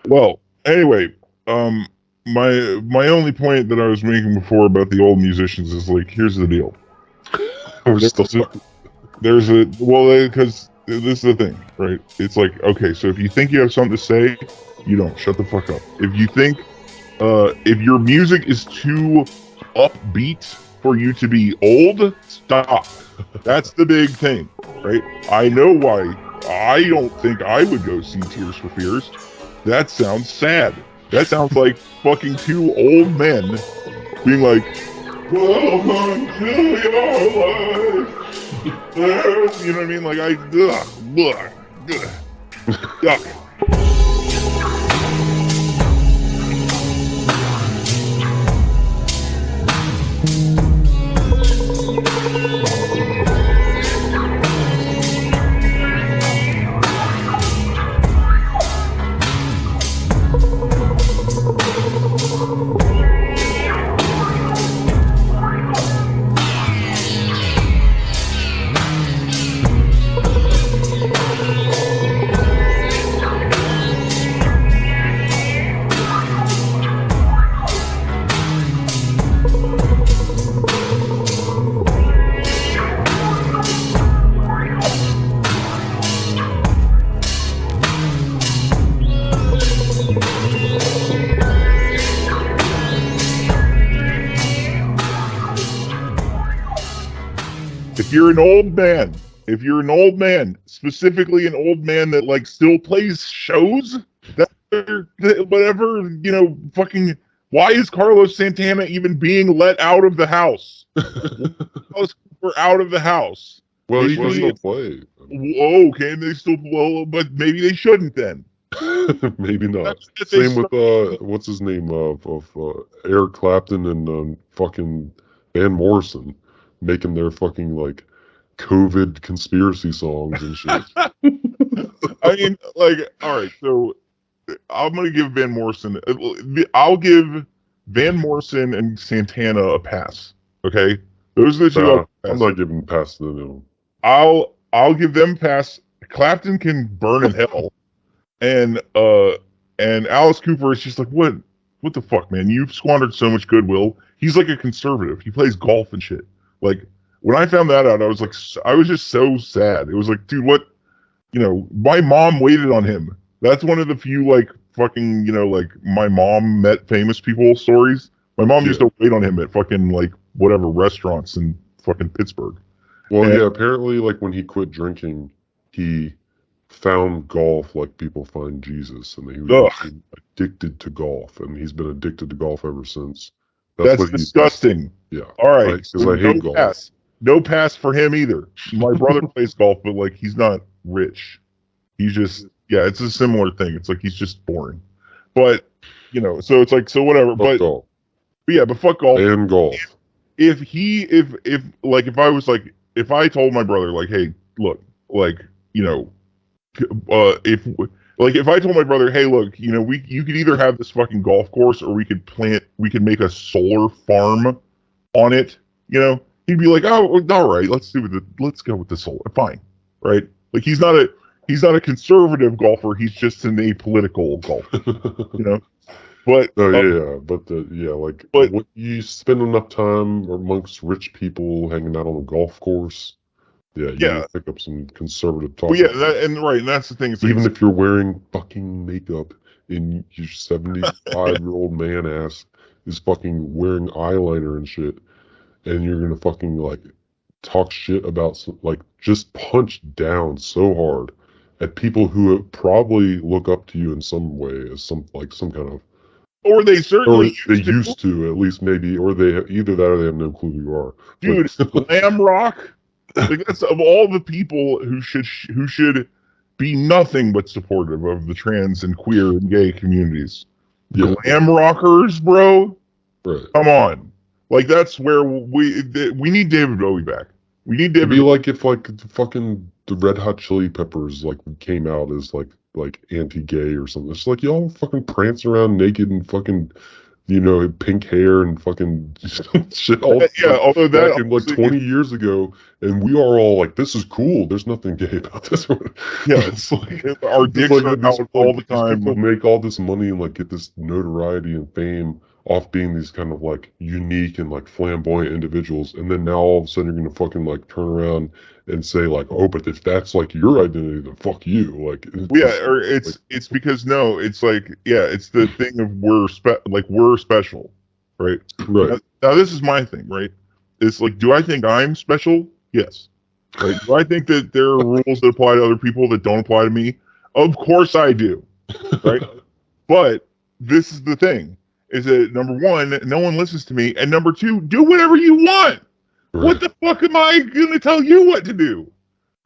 Well, anyway, um, my only point that I was making before about the old musicians is like, here's the deal. We're still There's a, talking. there's a well, because this is the thing, right? It's like, okay, so if you think you have something to say, you don't. Shut the fuck up. If you think, if your music is too upbeat for you to be old, stop. That's the big thing, right? I know why. I don't think I would go see Tears for Fears. That sounds sad. That sounds like fucking two old men being like, "Welcome to your life." You know what I mean? Like yuck. If you're an old man, if you're an old man, specifically an old man that like still plays shows, that whatever, fucking. Why is Carlos Santana even being let out of the house? We're out of the house. Well, They he can should still play. Oh, can they still? Well, but maybe they shouldn't then. Maybe not. That they Same with what's his name of Eric Clapton and fucking Van Morrison making their fucking like COVID conspiracy songs and shit. I mean, like, all right, so I'm gonna give Van Morrison. I'll give Van Morrison and Santana a pass. Okay, those are the two. Nah, I'll I'm pass. not giving past the new. I'll give them pass. Clapton can burn in hell, and Alice Cooper is just like, what the fuck, man? You've squandered so much goodwill. He's like a conservative. He plays golf and shit. Like when I found that out, I was like, I was just so sad. It was like, dude, what? My mom waited on him. That's one of the few like fucking, like my mom met famous people stories. My mom used to wait on him at fucking like whatever restaurants in fucking Pittsburgh. Well, yeah, apparently, like when he quit drinking, he found golf like people find Jesus, and he was addicted to golf, and he's been addicted to golf ever since. That's disgusting. Yeah. All right. Because I hate golf. Pass. No pass for him either. My brother plays golf, but like he's not rich. He's just it's a similar thing. It's like he's just boring. But so it's like whatever. Fuck golf. But yeah, but fuck golf. And golf. If I told my brother like, hey, look, like, if I told my brother, hey, look, you could either have this fucking golf course or we could make a solar farm on it, he'd be like, oh, all right, let's go with the solar. Fine. Right. Like he's not a conservative golfer. He's just an apolitical golfer, But but you spend enough time amongst rich people hanging out on a golf course. Yeah, you pick up some conservative talk. Well, and that's the thing. It's even if you're wearing fucking makeup and your 75-year-old man ass is fucking wearing eyeliner and shit, and you're gonna fucking like talk shit about like just punch down so hard at people who probably look up to you in some way as some kind of. Or they certainly used to at least maybe, or they have either that or they have no clue who you are. Dude, glam rock. Like that's of all the people who should be nothing but supportive of the trans and queer and gay communities. Yeah. Glam rockers, bro. Right. Come on. Like that's where we need David Bowie back. We need David. It'd be like if like fucking the Red Hot Chili Peppers like came out as like anti-gay or something. It's like y'all fucking prance around naked and fucking pink hair and fucking shit all Yeah, although that back in like 20 years ago, and we are all like, this is cool. There's nothing gay about this one. yeah, It's like, our dicks are these, out all the these people time. make all this money and like get this notoriety and fame off being these kind of like unique and like flamboyant individuals, and then now all of a sudden you're gonna fucking like turn around and say like, oh, but if that's like your identity, then fuck you. Like, Yeah, or it's because no, it's like it's the thing of we're special, right? right. Now this is my thing, right? It's like, do I think I'm special? Yes. Right? Do I think that there are rules that apply to other people that don't apply to me? Of course I do. Right? But this is the thing: is that number one, no one listens to me, and number two, do whatever you want. Right. What the fuck am I gonna tell you what to do?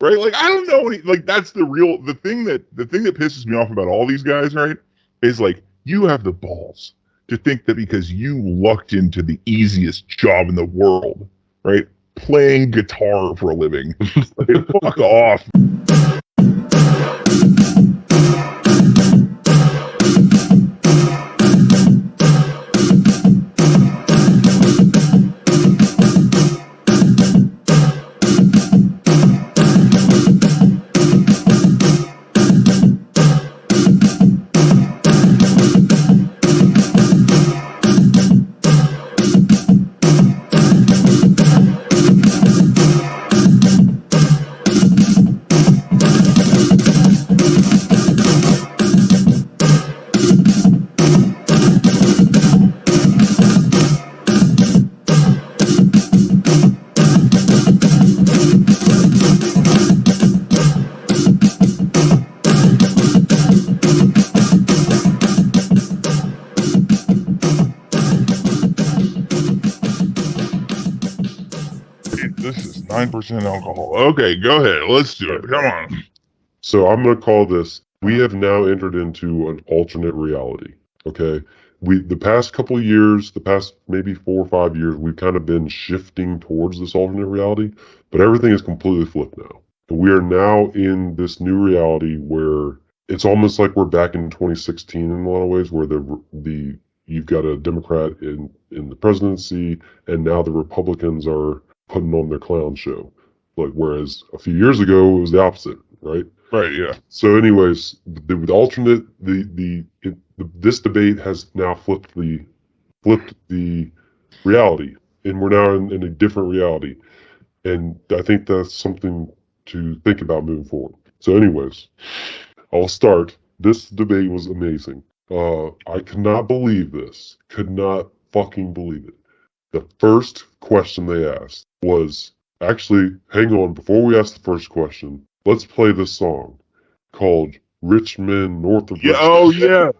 Right? Like, I don't know like that's the thing that pisses me off about all these guys, right? Is like, you have the balls to think that because you lucked into the easiest job in the world, right? Playing guitar for a living. Right? Fuck off. This is 9% alcohol. Okay, go ahead. Let's do it. Come on. So I'm going to call this, we have now entered into an alternate reality. Okay. The past couple of years, the past maybe 4 or 5 years, we've kind of been shifting towards this alternate reality, but everything is completely flipped now. And we are now in this new reality where it's almost like we're back in 2016 in a lot of ways, where you've got a Democrat in the presidency, and now the Republicans are putting on their clown show. Like, whereas a few years ago it was the opposite, right? Right, yeah. So, anyways, this debate has now flipped the reality, and we're now in a different reality, and I think that's something to think about moving forward. So, anyways, I'll start. This debate was amazing. I could not believe this. Could not fucking believe it. The first question they asked was, actually, hang on, before we ask the first question, let's play this song called Rich Men North of Yeah, Richmond. oh yeah.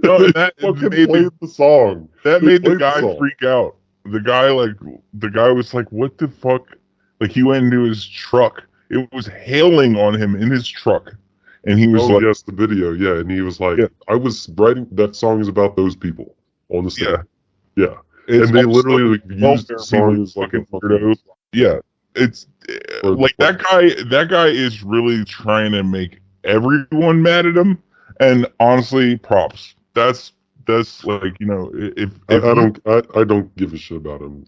No, that fucking made played the song. That They made the played guy song. freak out. The guy was like, what the fuck? Like, he went into his truck. It was hailing on him in his truck. And he was Oh, like, yes, the video, yeah. And he was like, Yeah. I was writing, that song is about those people on the stage. Yeah. it's And they also literally used the welfare song people, as like a fucking fucking... weirdos. Yeah. It's Or- like that guy is really trying to make everyone mad at him. And honestly, props. That's like, if I don't give a shit about him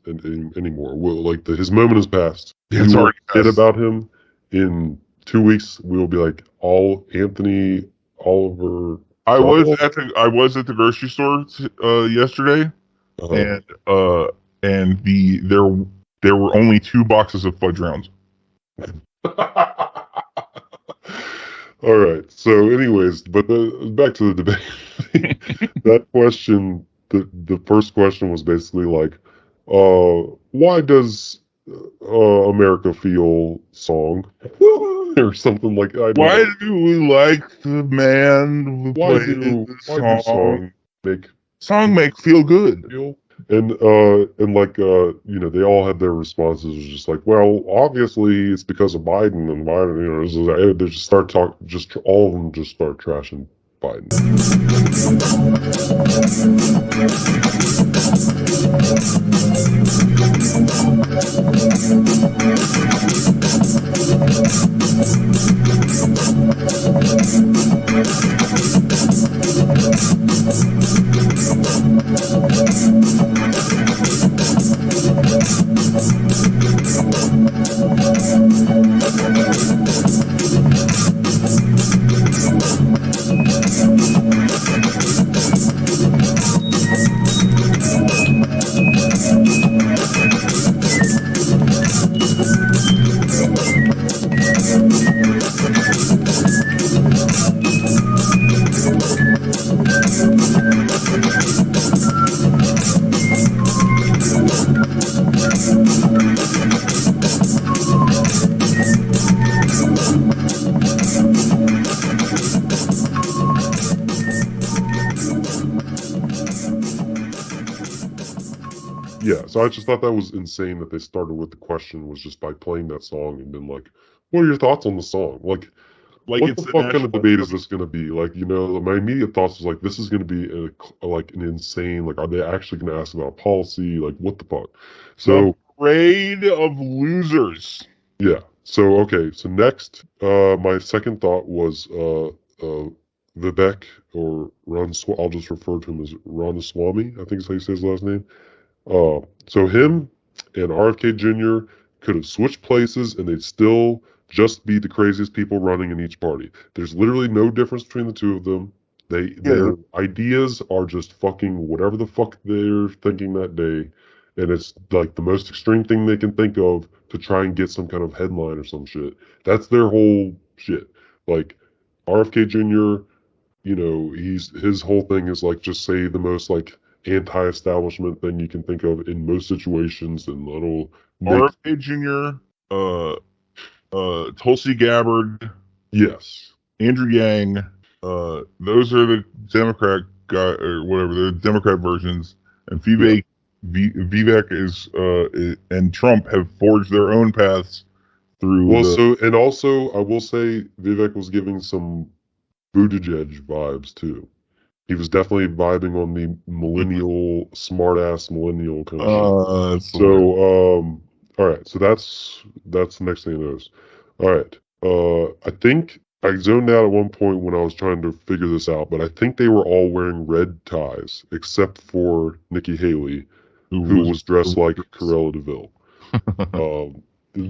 anymore. Well, like his moment has passed. Yeah, it's We will already forget passed. about him. In 2 weeks, we will be like all Anthony Oliver. I was at the grocery store yesterday, and there were only 2 boxes of fudge rounds. All right. So, anyways, but back to the debate. That question, the first question was basically like, why does America feel song or something like that? Why do we like the man who Why played do the song make feel good? feel? And like they all had their responses. It was just like, well, obviously it's because of Biden, and Biden, they just start talking. Just all of them just start trashing Biden. I just thought that was insane that they started with the question was just by playing that song and then like, what are your thoughts on the song? Like what it's the the fuck kind of national debate is anthem. this going to be? Like, my immediate thoughts was like, this is going to be like an insane, like, are they actually going to ask about policy? Like, what the fuck? The So, parade of losers. yeah. So, okay. So next, my second thought was, Vivek or I'll just refer to him as Ramaswamy. I think is how you say his last name. So him and RFK Jr. could have switched places and they'd still just be the craziest people running in each party. There's literally no difference between the two of them. Yeah, Their ideas are just fucking whatever the fuck they're thinking that day. And it's like the most extreme thing they can think of to try and get some kind of headline or some shit. That's their whole shit. Like RFK Jr., his whole thing is like just say the most like anti-establishment thing you can think of in most situations, and that'll make RFK Jr., uh, Tulsi Gabbard, yes, Andrew Yang. Those are the Democrat guy or whatever the Democrat versions, and yeah. Vivek and Trump have forged their own paths through Well, the. so and also I will say Vivek was giving some Buttigieg vibes too. He was definitely vibing on the millennial, smart-ass millennial kind of shit. That's hilarious. So, all right. So that's the next thing I noticed. All right. I think I zoned out at one point when I was trying to figure this out, but I think they were all wearing red ties except for Nikki Haley, Who who was was dressed like Cruella Deville. Um,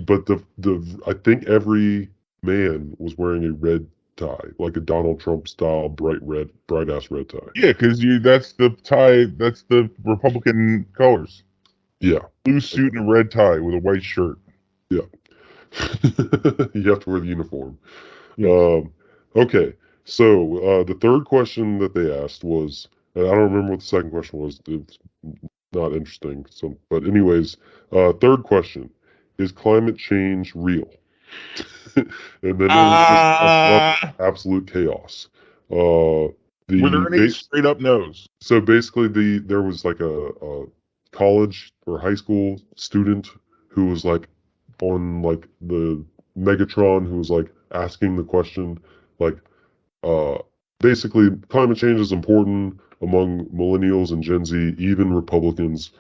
but the I think every man was wearing a red tie, like a Donald Trump style bright ass red tie. Yeah, because that's the tie. That's the Republican colors: Yeah, blue suit and a red tie with a white shirt. yeah. You have to wear the uniform. Yes. Okay, so the third question that they asked was, and I don't remember what the second question was. It's not interesting. So, but anyways, third question: is climate change real? And then it was just a flood Ah, of absolute chaos. Uh, were there the any straight up no's? So basically, there was like a college or high school student who was like on like the Megatron who was like asking the question like uh basically climate change is important among millennials and Gen Z, even Republicans.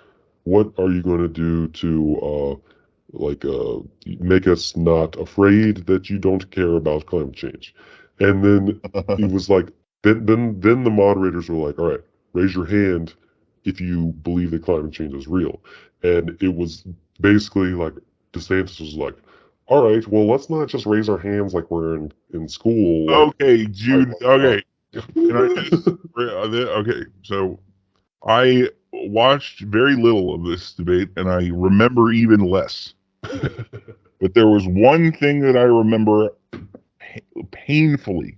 What are you going to do to like make us not afraid that you don't care about climate change? And then he was like, then the moderators were like, all right, raise your hand if you believe that climate change is real. And it was basically like DeSantis was like, all right, well, let's not just raise our hands like we're in school, like Okay, right, Jude. like Okay, can I just? Okay, so I watched very little of this debate, and I remember even less. But there was one thing that I remember painfully,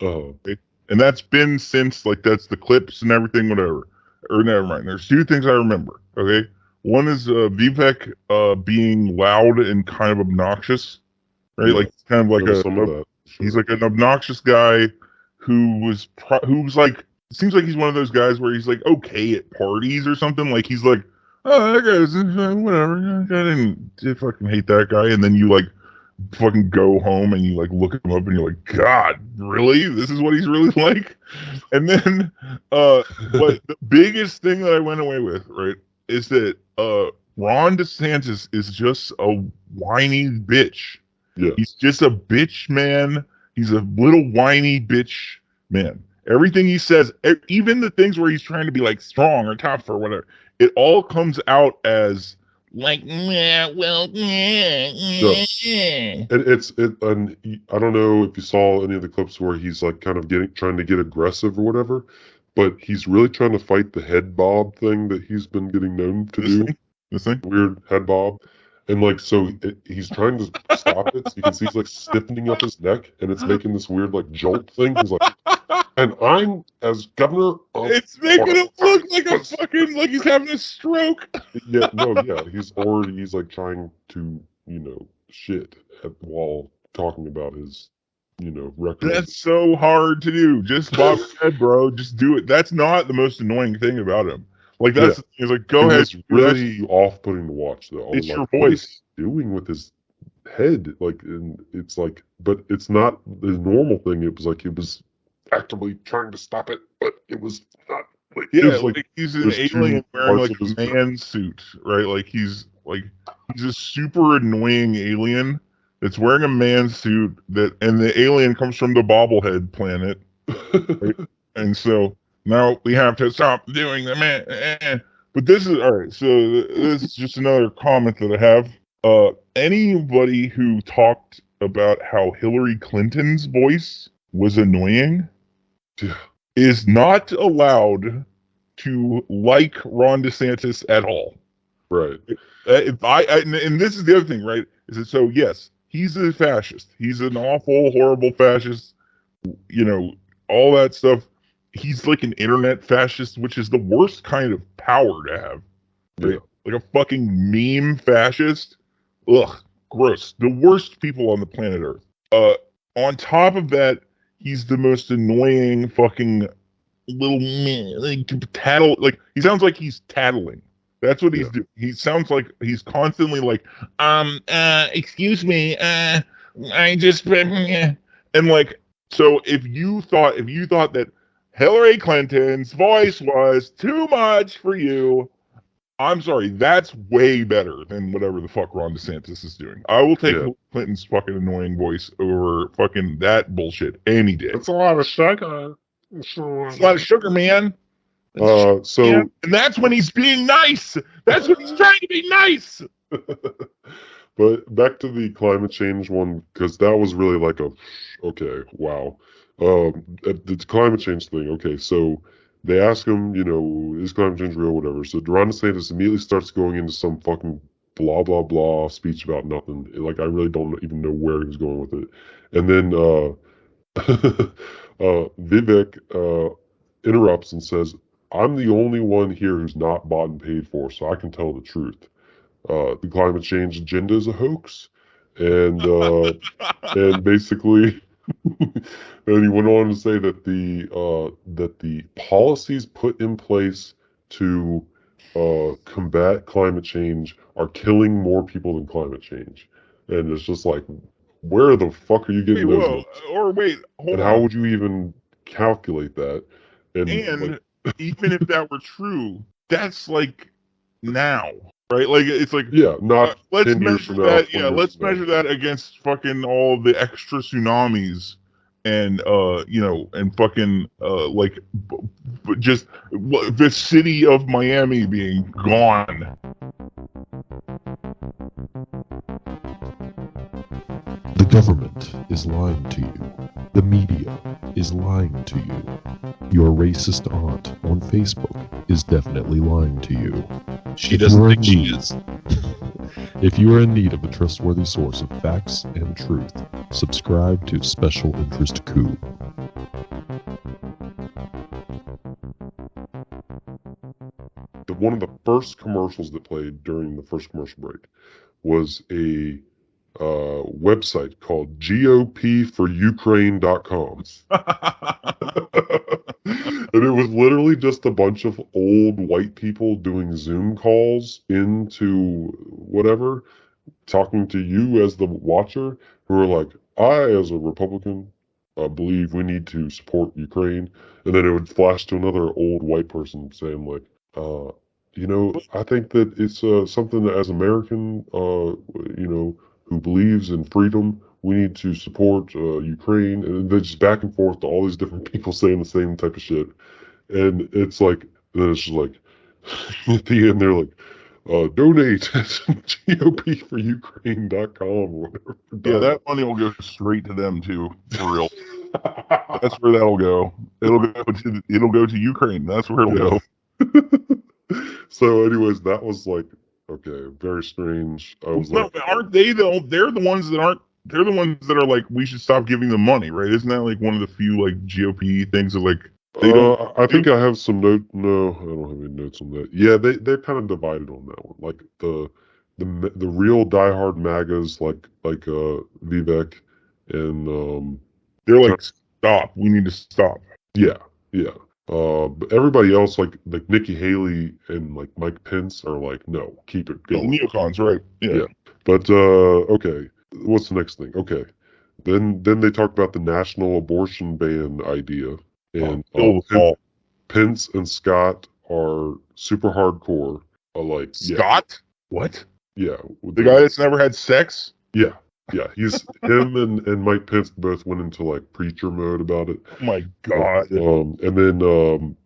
uh, okay? And that's been since like that's the clips and everything, whatever. Or never mind. There's two things I remember. Okay, one is Vivek being loud and kind of obnoxious, right? yeah, Like kind of like there was some of that, he's sure. like an obnoxious guy who was like it seems like he's one of those guys where he's like okay at parties or something. Like he's like, oh, that guy's whatever. I didn't fucking hate that guy, and then you like fucking go home and you like look him up and you're like, God, really? This is what he's really like? And then but the biggest thing that I went away with, right, is that Ron DeSantis is just a whiny bitch. He's Yes. just a bitch man. He's a little whiny bitch man. Everything he says, even the things where he's trying to be like strong or tough or whatever, it all comes out as like, yeah, well, Does. And I don't know if you saw any of the clips where he's like kind of trying to get aggressive or whatever, but he's really trying to fight the head bob thing that he's been getting known to this do, thing, this thing. weird head bob. And like so he's trying to stop it. So you can see he's like stiffening up his neck and it's making this weird like jolt thing. He's like, and I'm as governor of It's making Florida. him look like a fucking like he's having a stroke. Yeah, no, yeah. He's like trying to, shit while talking about his, record of That's so hard to do. Just bob your head, bro. Just do it. That's not the most annoying thing about him. Like that's he's like, go It ahead, was do that. really off-putting to watch, though. I was It's like, your what is voice. he doing with his head? Like, and it's like, but it's not the normal thing. It was like he was actively trying to stop it, but it was not. Like, it Yeah, was like like he's an there's two alien wearing parts like of his. a man suit, right? He's a super annoying alien that's wearing a man suit and the alien comes from the bobblehead planet, right? And so now we have to stop doing the man. But this is all right. So this is just another comment that I have. Anybody who talked about how Hillary Clinton's voice was annoying Yeah, is not allowed to like Ron DeSantis at all. right. If and this is the other thing, right? Is that so? Yes, he's a fascist. He's an awful, horrible fascist. You know, all that stuff. He's like an internet fascist, which is the worst kind of power to have, Yeah, right? Like a fucking meme fascist. Ugh, gross. The worst people on the planet Earth. On top of that, he's the most annoying fucking little man, like tattle. Like he sounds like he's tattling. That's what he's yeah, doing. He sounds like he's constantly like, excuse me, I just, and like, so if you thought that Hillary Clinton's voice was too much for you, I'm sorry, that's way better than whatever the fuck Ron DeSantis is doing. I will take yeah. Clinton's fucking annoying voice over fucking that bullshit any day. That's a lot of sugar. It's a lot of sugar, man. So And that's when he's being nice. That's when he's trying to be nice. but back to the climate change one, because that was really like okay, wow. The climate change thing. Okay, so they ask him, is climate change real, whatever. So Ron DeSantis immediately starts going into some fucking blah blah blah speech about nothing. Like I really don't even know where he was going with it. And then Vivek interrupts and says, "I'm the only one here who's not bought and paid for, so I can tell the truth. The climate change agenda is a hoax," and basically, and he went on to say that the policies put in place to combat climate change are killing more people than climate change, and it's just like, where the fuck are you Wait, getting those whoa. numbers? Or wait, And hold how on. would you even calculate that? And like, And even if that were true, that's like now, right? Like it's like yeah, not let's 10 years measure from now, that. 20 Yeah, years let's from now. measure that against fucking all the extra tsunamis and and fucking like just the city of Miami being gone. The government is lying to you. The media is lying to you. Your racist aunt on Facebook is definitely lying to you. She If doesn't you are think in she need- is. If you are in need of a trustworthy source of facts and truth, subscribe to Special Interest Coup. One of the first commercials that played during the first commercial break was a website called GOPforukraine.com. And it was literally just a bunch of old white people doing Zoom calls into whatever, talking to you as the watcher, who are like, I, as a Republican, believe we need to support Ukraine. And then it would flash to another old white person saying, like, I think that it's something that as American, who believes in freedom, we need to support Ukraine. And then just back and forth to all these different people saying the same type of shit. And it's like, then it's just like, at the end, they're like, donate at GOPforukraine.com or whatever. Yeah, that money will go straight to them too, for real. That's where that'll go. It'll go to Ukraine. That's where it'll go. So, anyways, that was like, okay, very strange. I was No, like, aren't they though? They're the ones that aren't. They're the ones that are like, we should stop giving them money, right? Isn't that like one of the few like GOP things that like they don't? I think I have some note. No, I don't have any notes on that. Yeah, they're kind of divided on that one. Like the real diehard MAGAs, like Vivek and They're like, stop. We need to stop. yeah, yeah. But everybody else, like Nikki Haley and like Mike Pence, are like, no, keep it Yeah, the going. neocons, right? Yeah. Yeah. But okay, what's the next thing? Okay, then they talk about the national abortion ban idea, Oh, and kill them all. Pence and Scott are super hardcore. Like, yeah, Scott? What? yeah, The guy that's never had sex? yeah, yeah. He's him and Mike Pence both went into like preacher mode about it. Oh my God. And then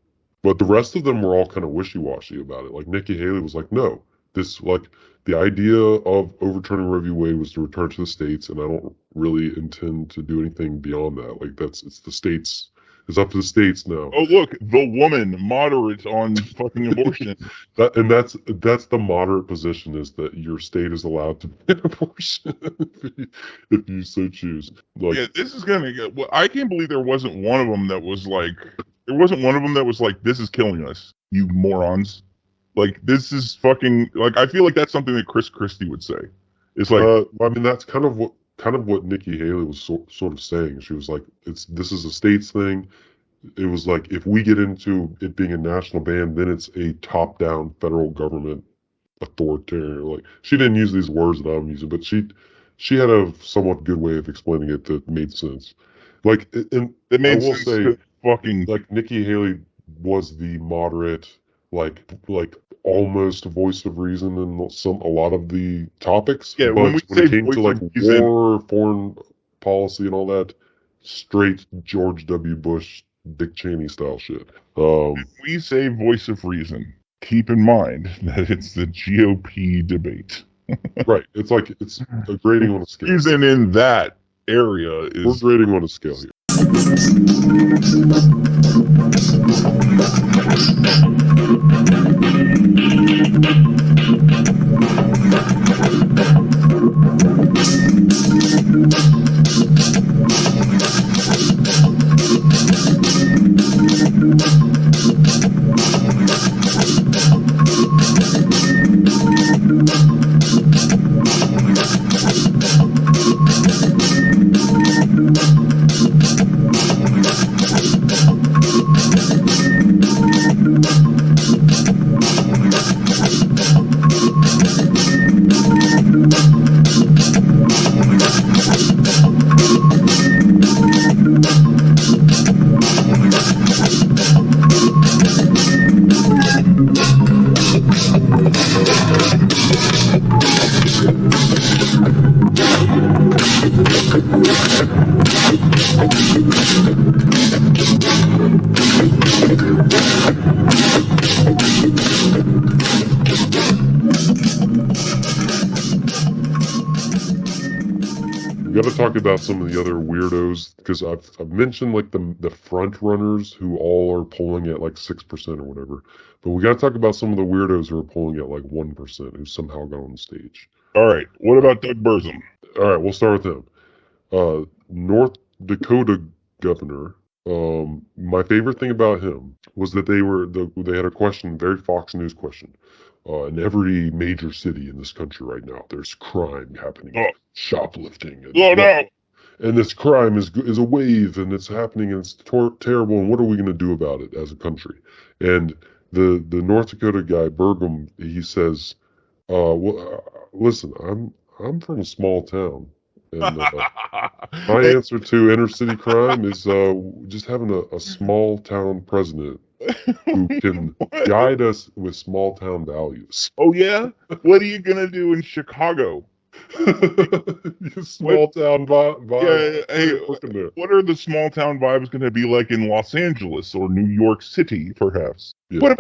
but the rest of them were all kind of wishy-washy about it. Like Nikki Haley was like, no, this like the idea of overturning Roe v. Wade was to return to the states, and I don't really intend to do anything beyond that. Like it's the states. It's up to the states now. Oh, look, the woman moderate on fucking abortion. That's the moderate position, is that your state is allowed to ban abortion if you so choose. Like, Yeah, this is gonna get. Well, I can't believe there wasn't one of them that was like. There wasn't one of them that was like, "This is killing us, you morons." Like, this is fucking. Like, I feel like that's something that Chris Christie would say. It's like, I mean, that's kind of what Nikki Haley was sort of saying. She was like, this is a states thing. It was like, if we get into it being a national ban, then it's a top-down federal government authoritarian. Like, she didn't use these words that I'm using, but she had a somewhat good way of explaining it that made sense. Like, and it made I will sense say, to fucking. like Nikki Haley was the moderate, like almost voice of reason in a lot of the topics. Yeah, but when we when say it came voice to like of reason, war, foreign policy, and all that, straight George W. Bush, Dick Cheney style shit. we say voice of reason. Keep in mind that it's the GOP debate. Right. It's like it's a grading on a scale. Reason in that area is We're grading on a scale here. We got to talk about some of the other weirdos, because I've mentioned like the front runners who all are polling at like 6% or whatever, but we got to talk about some of the weirdos who are polling at like 1% who somehow got on stage. all right. What about Doug Burzum? All right, we'll start with him. North Dakota governor. My favorite thing about him was that they had a question, very Fox News question. In every major city in this country right now, there's crime happening, Oh. shoplifting, and Oh no! and this crime is a wave, and it's happening, and it's terrible. And what are we going to do about it as a country? And the North Dakota guy Burgum, he says, well, listen, I'm from a small town, and my Hey, answer to inner city crime is just having a small town president who can guide us with small town values. oh yeah? What are you gonna do in Chicago? Small town vibe. Yeah, hey, Working there. what are the small town vibes going to be like in Los Angeles or New York City, perhaps? Yeah. What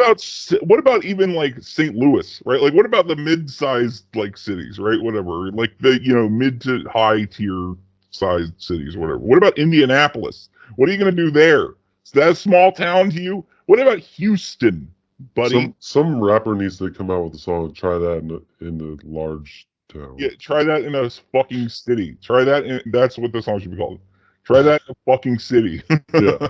about even like St. Louis, right? Like, what about the mid-sized like cities, right? Whatever, like the mid to high tier sized cities, or whatever. What about Indianapolis? What are you going to do there? Is that a small town to you? What about Houston, buddy? Some rapper needs to come out with a song. Try that in a large town. Yeah, try that in a fucking city. Try that. That's what the song should be called. Try that in a fucking city. Yeah.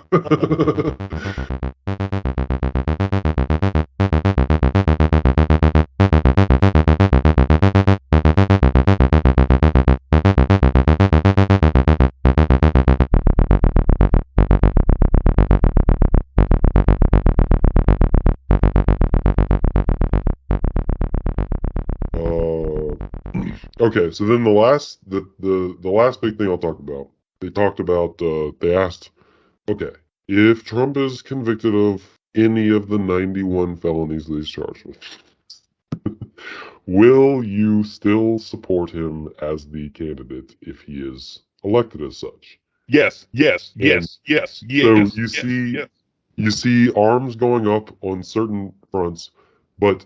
Okay, so then the last big thing I'll talk about. They talked about they asked, okay, if Trump is convicted of any of the 91 felonies that he's charged with, will you still support him as the candidate if he is elected as such? Yes, yes, And yes, yes, yes. so yes, you yes, see yes. you see arms going up on certain fronts, but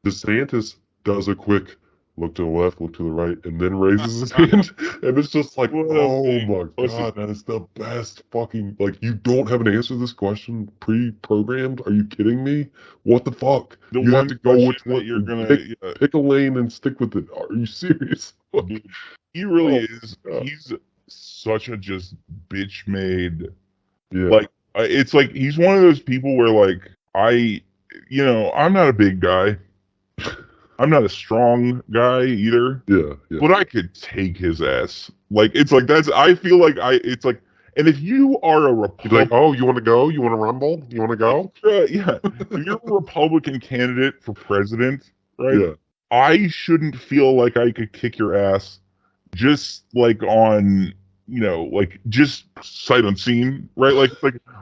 DeSantis does a quick look to the left, look to the right, and then raises his hand. And it's just like, What a oh thing. my Listen. God, that is the best fucking, like, you don't have an answer to this question pre-programmed? Are you kidding me? What the fuck? The You have one to go question with that what, you're gonna, pick a lane and stick with it. Are you serious? dude, he really Oh, is. God. He's such a just bitch made. Yeah. Like, it's like he's one of those people where like I'm not a big guy. I'm not a strong guy either. Yeah. But I could take his ass. Like it's like that's. I feel like It's like, and if you are a He's like, Republican, oh, you want to go? You want to rumble? You want to go? yeah, if you're a Republican candidate for president, right? Yeah. I shouldn't feel like I could kick your ass just like on like just sight unseen, right? Like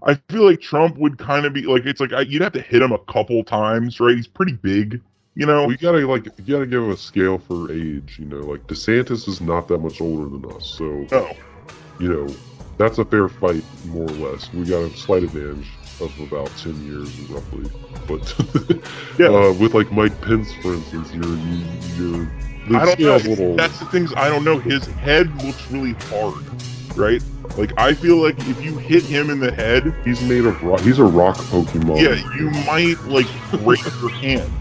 I feel like Trump would kind of be like it's like you'd have to hit him a couple times, right? He's pretty big, We gotta you gotta give a scale for age, like DeSantis is not that much older than us, so No, that's a fair fight, more or less. We got a slight advantage of about 10 years roughly. But yeah. with like Mike Pence, for instance, you're I the don't know. scale's a little. That's the things I don't know. His head looks really hard, right? Like I feel like if you hit him in the head, He's made of rock. He's a rock Pokemon. yeah, you might like break your hand.